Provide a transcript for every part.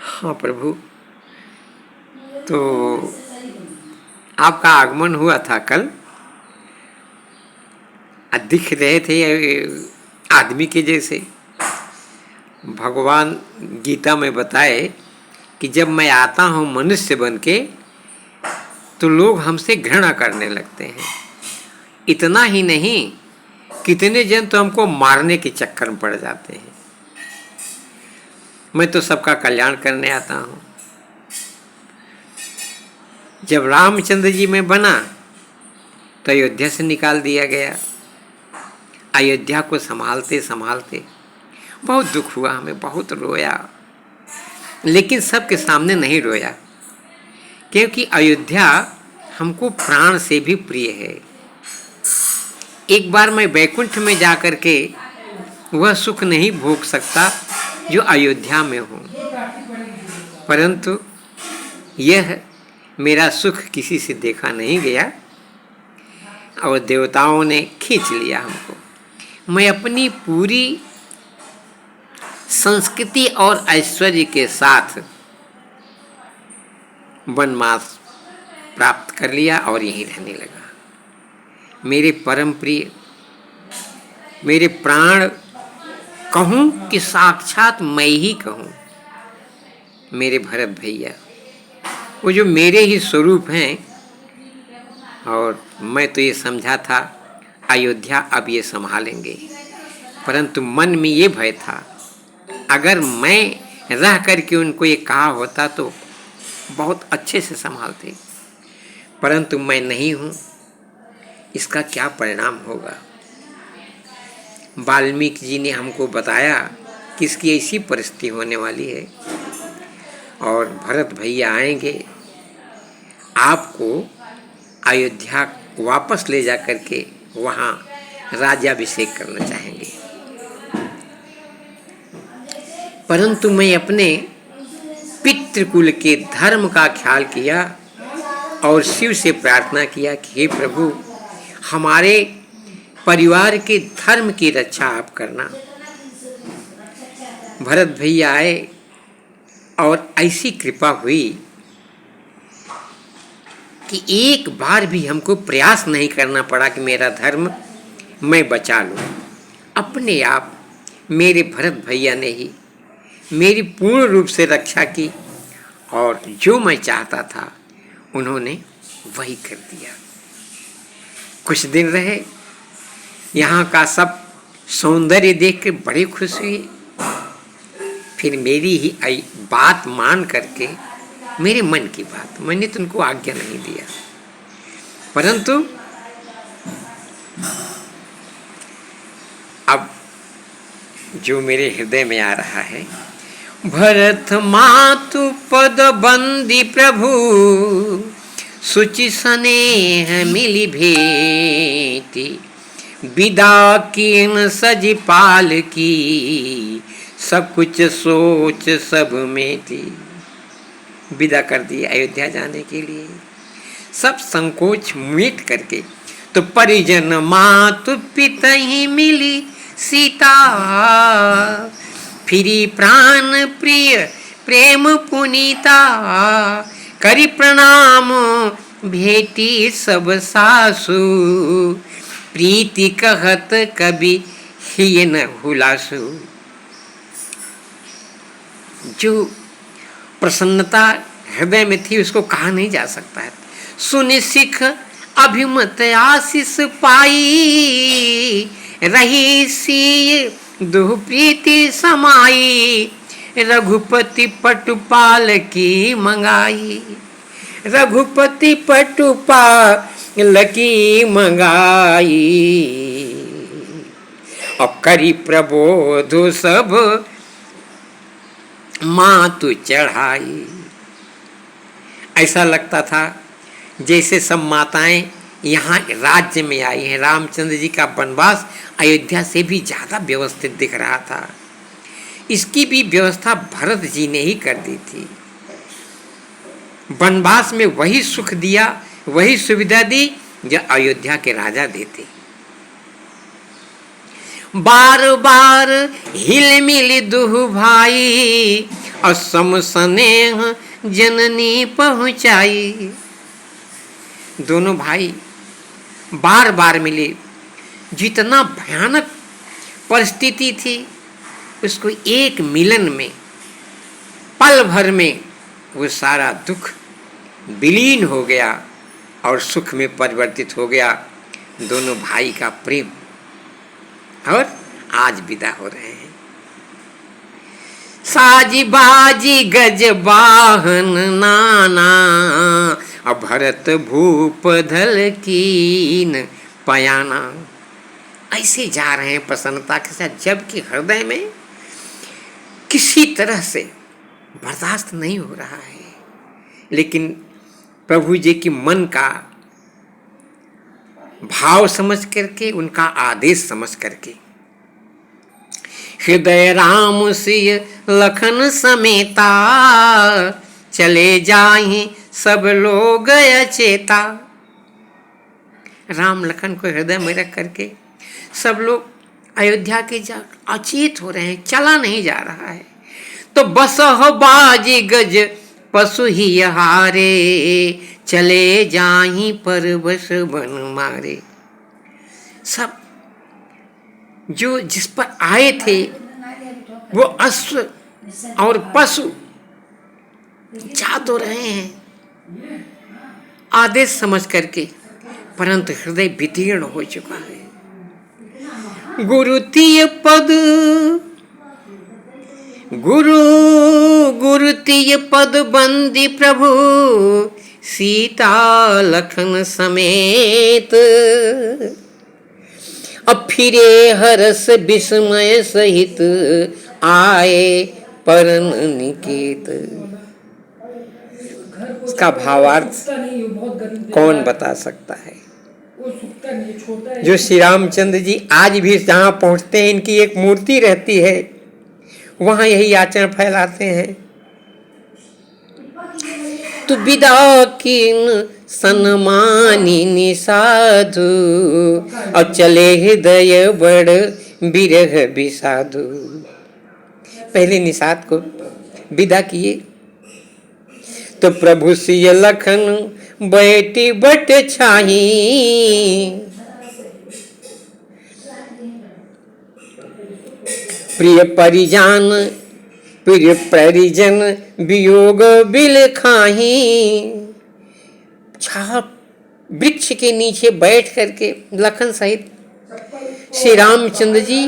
हाँ प्रभु, तो आपका आगमन हुआ था कल। दिख रहे थे आदमी के जैसे। भगवान गीता में बताए कि जब मैं आता हूँ मनुष्य बन के तो लोग हमसे घृणा करने लगते हैं। इतना ही नहीं, कितने जन तो हमको मारने के चक्कर में पड़ जाते हैं। मैं तो सबका कल्याण करने आता हूँ। जब रामचंद्र जी में बना तो अयोध्या से निकाल दिया गया। अयोध्या को संभालते संभालते बहुत दुख हुआ, हमें बहुत रोया, लेकिन सबके सामने नहीं रोया, क्योंकि अयोध्या हमको प्राण से भी प्रिय है। एक बार मैं वैकुंठ में जाकर के वह सुख नहीं भोग सकता जो अयोध्या में हो, परंतु यह मेरा सुख किसी से देखा नहीं गया और देवताओं ने खींच लिया हमको। मैं अपनी पूरी संस्कृति और ऐश्वर्य के साथ वनवास प्राप्त कर लिया और यहीं रहने लगा। मेरे परम प्रिय, मेरे प्राण कहूँ कि साक्षात मैं ही कहूँ, मेरे भरत भैया, वो जो मेरे ही स्वरूप हैं। और मैं तो ये समझा था अयोध्या अब ये संभालेंगे, परंतु मन में ये भय था अगर मैं रह करके उनको ये कहा होता तो बहुत अच्छे से संभालते, परंतु मैं नहीं हूँ, इसका क्या परिणाम होगा। वाल्मीकि जी ने हमको बताया कि इसकी ऐसी परिस्थिति होने वाली है और भरत भैया आएंगे, आपको अयोध्या वापस ले जा करके वहाँ राज्याभिषेक करना चाहेंगे। परंतु मैं अपने पितृकुल के धर्म का ख्याल किया और शिव से प्रार्थना किया कि हे प्रभु, हमारे परिवार के धर्म की रक्षा आप करना। भरत भैया आए और ऐसी कृपा हुई कि एक बार भी हमको प्रयास नहीं करना पड़ा कि मेरा धर्म मैं बचा लूँ। अपने आप मेरे भरत भैया ने ही मेरी पूर्ण रूप से रक्षा की और जो मैं चाहता था उन्होंने वही कर दिया। कुछ दिन रहे, यहाँ का सब सौंदर्य देख के बड़े खुश हुए। फिर मेरी ही बात मान करके, मेरे मन की बात, मैंने तो उनको आज्ञा नहीं दिया, परंतु अब जो मेरे हृदय में आ रहा है, भरत मातु पद बंदी प्रभु, सुचि स्नेह मिली भेटी, विदा कीन सज पाल की, सब कुछ सोच सब मेटी। विदा कर दिए अयोध्या जाने के लिए, सब संकोच मिट करके। तो परिजन मातु पिता ही मिली सीता, फिरी प्राण प्रिय प्रेम पुनीता, करी प्रणाम भेटी सब सासु, प्रीति कहत कभी ही न हुलासु। जो प्रसन्नता हृदय में थी उसको कहा नहीं जा सकता है। सुनि सिख अभिमत आशीष पाई, रही सी दुह प्रीति समाई, रघुपति पटुपाल की मंगाई, रघुपति पटुपाल की मंगाई, और करी प्रबोध सब मातु चढ़ाई। ऐसा लगता था जैसे सब माताएं यहाँ राज्य में आई हैं। रामचंद्र जी का वनवास अयोध्या से भी ज़्यादा व्यवस्थित दिख रहा था। इसकी भी व्यवस्था भरत जी ने ही कर दी थी। वनवास में वही सुख दिया, वही सुविधा दी जो अयोध्या के राजा देते। बार बार हिल मिल दुह भाई, और सम स्नेह जननी पहुँचाई। दोनों भाई बार बार मिले। जितना भयानक परिस्थिति थी उसको एक मिलन में, पल भर में वो सारा दुख विलीन हो गया और सुख में परिवर्तित हो गया। दोनों भाई का प्रेम। और आज विदा हो रहे हैं। साजी बाजी गज वाहन नाना, अब भरत भूप धल कीन पयाना। ऐसे जा रहे हैं प्रसन्नता के साथ, जबकि हृदय में किसी तरह से बर्दाश्त नहीं हो रहा है। लेकिन प्रभु जी की मन का भाव समझ करके, उनका आदेश समझ करके, हृदय राम सिय लखन समेता, चले जाहि सब लोग अचेता। राम लखन को हृदय में रख करके सब लोग अयोध्या के जा अचेत हो रहे हैं, चला नहीं जा रहा है। तो बसह बाजी गज पशु ही हारे, चले जाहि परवश बन मारे। सब जो जिस पर आए थे वो अश्व और पशु जा तो रहे हैं आदेश समझ करके, परंतु हृदय विदीर्ण हो चुका है। गुरुतीय पद गुरुतीय पद बंदी प्रभु, सीता लखन समेत, अब फिरे हरस विस्मय सहित, आए परन निकेत। इसका भावार्थ कौन बता सकता है? जो श्री रामचंद्र जी आज भी जहाँ पहुँचते हैं, इनकी एक मूर्ति रहती है, वहाँ यही आचरण फैलाते हैं। तु विदा कीन सन्मानी साधु, और चले हृदय बड़ बिरह बिसाधु। पहले निषाद को विदा किए तो प्रभु सिय लखन बैठी बट छाही, प्रिय परिजान प्रिय परिजन वियोग बिल खाही। छाप वृक्ष के नीचे बैठ करके लखन सहित श्री रामचंद्र जी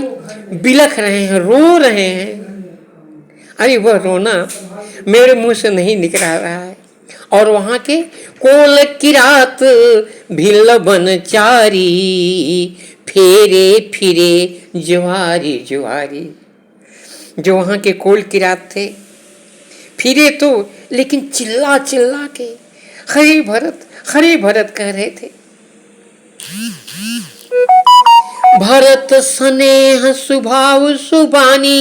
बिलख रहे हैं, रो रहे हैं। अरे वह रोना मेरे मुंह से नहीं निकल रहा है। और वहाँ के कोल किरात भिल बनचारी, फेरे फिरे जुआरी जुआरी। जो वहाँ के कोल किरात थे, फिरे तो लेकिन चिल्ला चिल्ला के हरे भरत कह रहे थे। भरत स्नेह सुभाव सुबानी,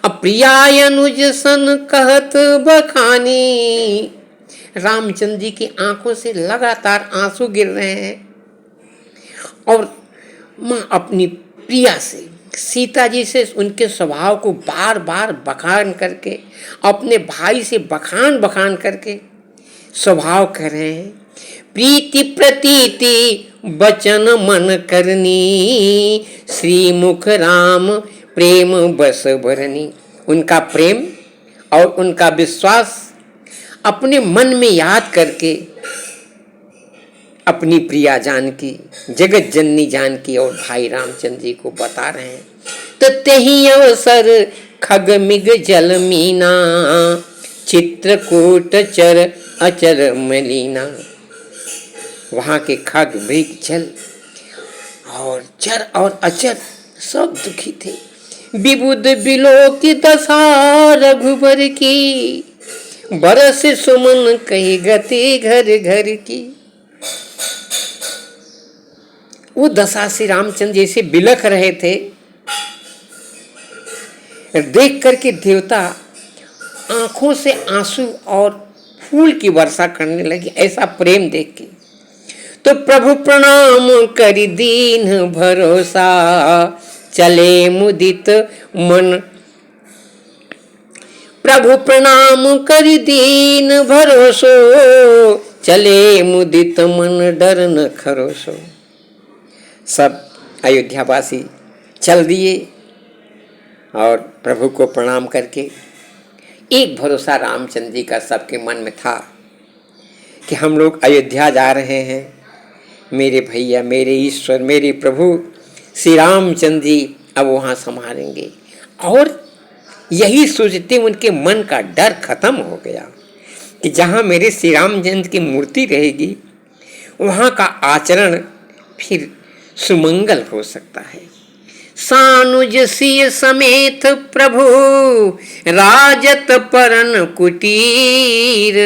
अप्रियाय अनुज सन कहत बखानी। रामचंद्र जी की आंखों से लगातार आंसू गिर रहे हैं और माँ अपनी प्रिया से, सीता जी से उनके स्वभाव को बार बार बखान करके, अपने भाई से बखान करके स्वभाव कह रहे हैं। प्रीति प्रतीति बचन मन करनी, श्रीमुख राम प्रेम बस भरनी। उनका प्रेम और उनका विश्वास अपने मन में याद करके अपनी प्रिया जानकी, जगत जननी जानकी और भाई रामचंद्र जी को बता रहे हैं। तो तेहि अवसर खग मिग जल मीना, चित्रकूट चर अचर मलीना। वहाँ के खग मृग जल और चर और अचर सब दुखी थे। विबुध बिलो की दशा रघुबर की, बरस सुमन कही गति घर घर की। वो दशा श्री रामचंद्र जैसे बिलख रहे थे, देख करके देवता आंखों से आंसू और फूल की वर्षा करने लगी, ऐसा प्रेम देख के। तो प्रभु प्रणाम करि दीन भरोसा, चले मुदित मन। प्रभु प्रणाम करि दीन भरोसो, चले मुदित मन डर न खरोसो। सब अयोध्यावासी चल दिए और प्रभु को प्रणाम करके। एक भरोसा रामचंद्र जी का सबके मन में था कि हम लोग अयोध्या जा रहे हैं, मेरे भैया, मेरे ईश्वर, मेरे प्रभु श्री रामचंद्र जी अब वहाँ संभालेंगे। और यही सोचते उनके मन का डर खत्म हो गया कि जहाँ मेरे श्री रामचंद्र की मूर्ति रहेगी वहाँ का आचरण फिर सुमंगल हो सकता है। सानुज सिय समेत प्रभु राजत परन कुटीर,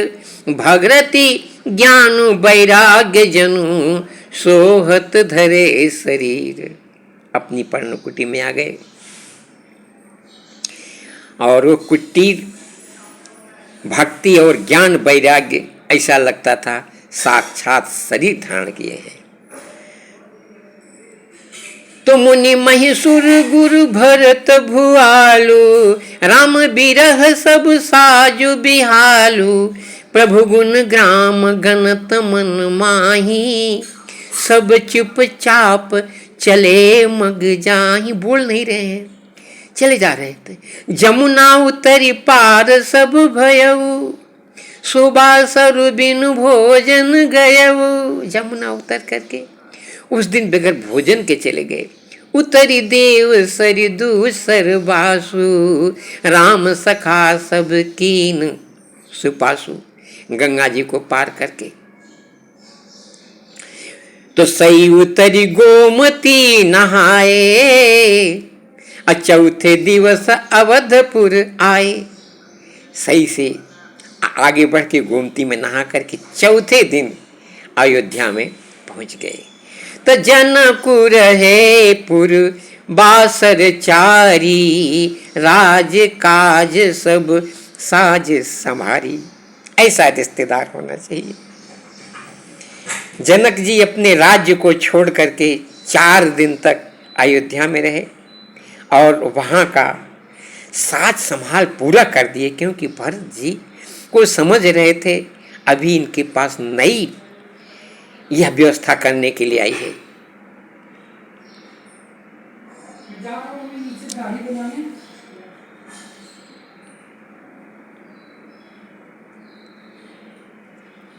भगरति ज्ञान वैराग्य जनु सोहत धरे शरीर। अपनी पर्ण कुटी में आ गए और वो कुटीर भक्ति और ज्ञान वैराग्य ऐसा लगता था साक्षात शरीर धारण किए हैं। तो मुनि महिषुर गुरु भरत भुआलु, राम बिरह सब साजु बिहालु, प्रभु गुण ग्राम गणत मन माही, सब चुपचाप चले मग जाही। बोल नहीं रहे हैं, चले जा रहे थे। जमुना उतरी पार सब भयऊ, सुबासरु बिनु भोजन गयऊ। जमुना उतर करके उस दिन बगैर भोजन के चले गए। उतरी देव सरि दूसर बासु, राम सखा सब कीन सुपासु। गंगा जी को पार करके तो सही उतरी गोमती नहाए, चौथे दिवस अवधपुर आए। सही से आगे बढ़ के गोमती में नहा करके चौथे दिन अयोध्या में पहुंच गए। तो जनकुर है पुर बासर चारी, राज काज सब साज संभारी। ऐसा रिश्तेदार होना चाहिए। जनक जी अपने राज्य को छोड़ करके 4 दिन तक अयोध्या में रहे और वहाँ का साज संभाल पूरा कर दिए, क्योंकि भरत जी को समझ रहे थे अभी इनके पास नई यह व्यवस्था करने के लिए आई है।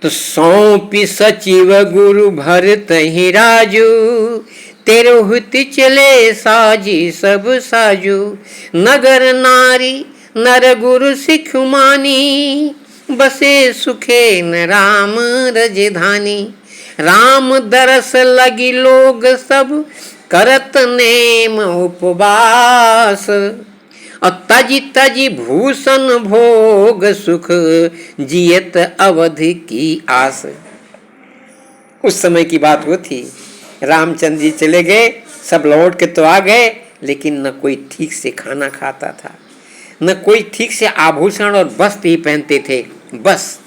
तो सौंपी सचिव गुरु भरत ही राजू, तेरोहित चले साजी सब साजू। नगर नारी नर गुरु सिख मानी, बसे सुखे न राम रजधानी। राम दरस लगी लोग सब, करत नेम उपवास। तजी तजी भूषण भोग सुख, जियत अवधि की आस। उस समय की बात वो थी, रामचंद्र जी चले गए, सब लौट के तो आ गए, लेकिन न कोई ठीक से खाना खाता था, न कोई ठीक से आभूषण और वस्त्र ही पहनते थे। बस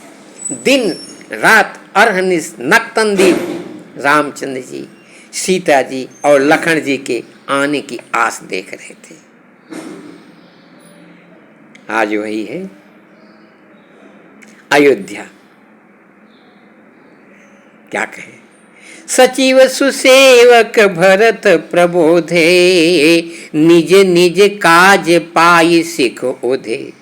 दिन रात अरहनिश नक्तंदी रामचंद्र जी, सीता जी और लखन जी के आने की आस देख रहे थे। आज वही है अयोध्या। क्या कहें। सचिव सुसेवक भरत प्रबोधे, निज निज काज पाई सिख ओधे।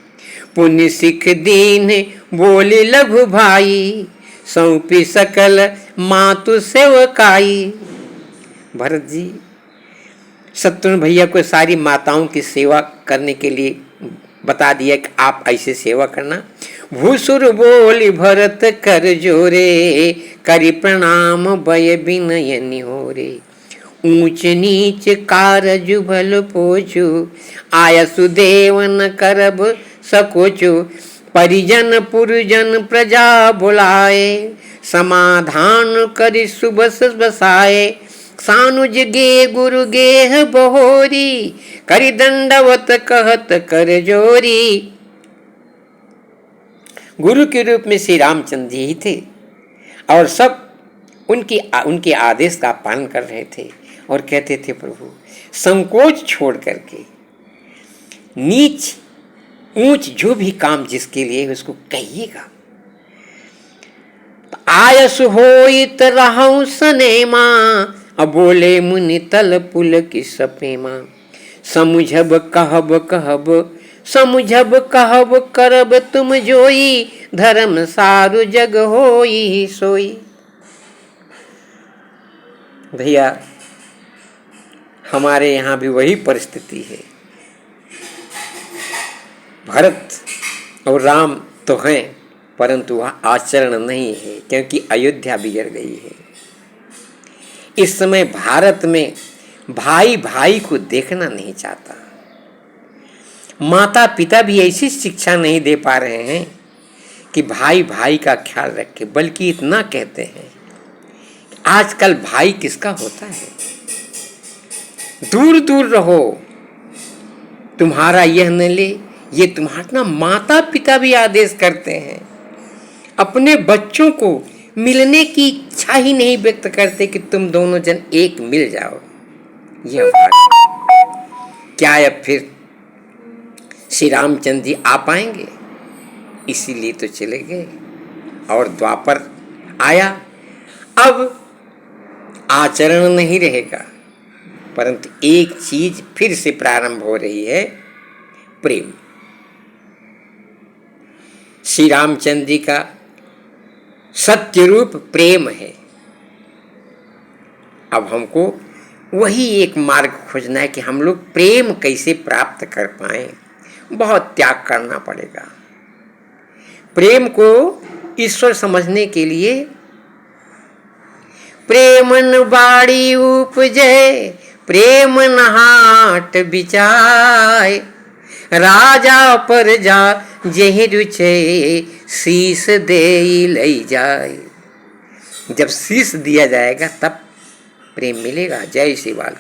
पुण्य सिख दीन बोले लघु भाई, सौंपी सकल मातु सेवकाई। भरत जी शत्रुघ्न भैया को सारी माताओं की सेवा करने के लिए बता दिया कि आप ऐसे सेवा करना। भूसुर बोली भरत कर जोरे, करि प्रणाम भय विनय निहोरे। ऊंच नीच कारज भल पोचु, आय सुदेव न करब सकोचु। परिजन पुरजन प्रजा बुलाए, समाधान करि सुबस बसाए। सानुज गे गुरु गेह बहोरी, करि दंडवत कहत कर जोरी। गुरु के रूप में श्री रामचंद्र जी ही थे और सब उनके आदेश का पालन कर रहे थे और कहते थे, प्रभु संकोच छोड़ करके नीच ऊंच जो भी काम जिसके लिए उसको कहिएगा। आयस होइत रहूं सनेमा, अब बोले मुनि तल पुल की सपेमा। समुझब कहब कहब समुझब कहब करब तुम जोई, धर्म सारु जग होई सोई। भैया हमारे यहाँ भी वही परिस्थिति है। भरत और राम तो हैं, परंतु वह आचरण नहीं है, क्योंकि अयोध्या बिगड़ गई है। इस समय भारत में भाई भाई को देखना नहीं चाहता। माता पिता भी ऐसी शिक्षा नहीं दे पा रहे हैं कि भाई भाई का ख्याल रखे, बल्कि इतना कहते हैं आजकल भाई किसका होता है। दूर दूर रहो, तुम्हारा यह न ले, ये तुम्हारा माता पिता भी आदेश करते हैं। अपने बच्चों को मिलने की इच्छा ही नहीं व्यक्त करते कि तुम दोनों जन एक मिल जाओ। यह क्या अब फिर श्री रामचंद्र जी आ पाएंगे? इसीलिए तो चले गए और द्वापर आया। अब आचरण नहीं रहेगा, परंतु एक चीज फिर से प्रारंभ हो रही है, प्रेम। श्री रामचंद्र जी का सत्य रूप प्रेम है। अब हमको वही एक मार्ग खोजना है कि हम लोग प्रेम कैसे प्राप्त कर पाएं। बहुत त्याग करना पड़ेगा। प्रेम को ईश्वर समझने के लिए प्रेमन बाड़ी उपजे, प्रेम नहाट बिचाय, राजा पर जा जेहि रुचे, शीस दे लई जाए। जब शीस दिया जाएगा तब प्रेम मिलेगा। जय श्री बाल।